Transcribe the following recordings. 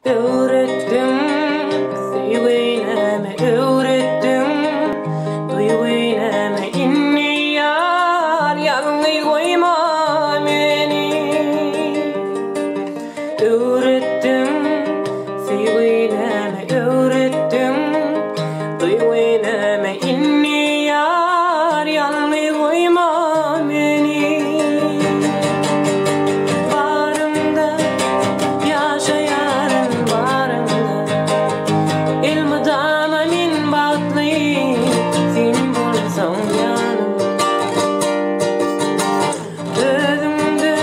Öğrettim, sevgiyneme öğrettim. Duyguyneme inni yar, yalnız koyma beni. Öğrettim, sevgiyneme öğrettim. Duyguyneme inni yar, yalnız koyma beni. Barımda yaşayarım, barımda ilmidana min batlıyım. Sen bulsam yanım, özümde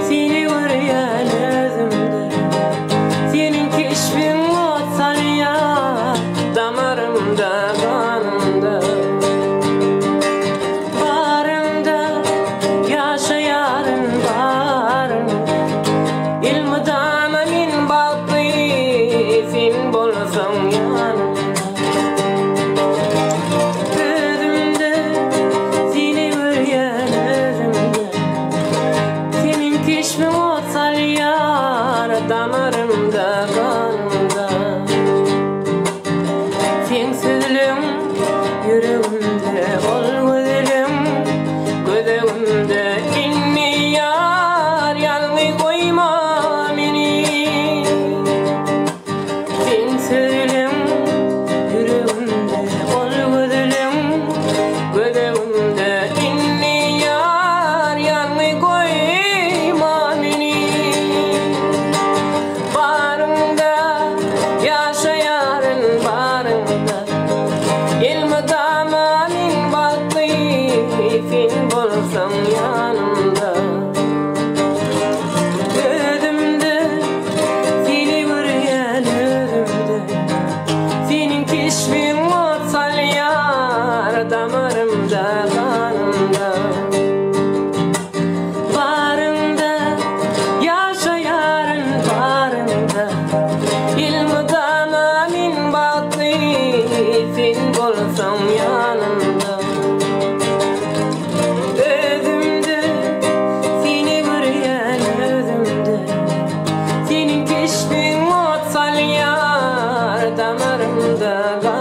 seni görüyen özümde. Senin keşfin otsal ya, damarımda kanımda. Barımda yaşayarım, barımda ilmidana min batlıyım. Sen bulsam yanım, özümde seni görüyen özümde. Senin keşfin otsal yar, damarımda kanımda. Sen sözlüm yüreğimde, ol gözlerim gözümde. İnni yar, yalnız koyma beni. Sen sözlüm yüreğimde, ol gözlerim gözümde. İnni yar, yalnız koyma beni. Barımda yaşayarım, barımda ilmidana min batlıyım. Sen bulsam yanımda, özümde seni görüyen özümde. Senin keşfin otsal yar, damarımda kanımda. Barımda yaşayarım, barımda ilmidana min batlıyım. Sen bulsam yanımda, özümde seni görüyen özümde. Senin keşfin otsal yar, damarımda.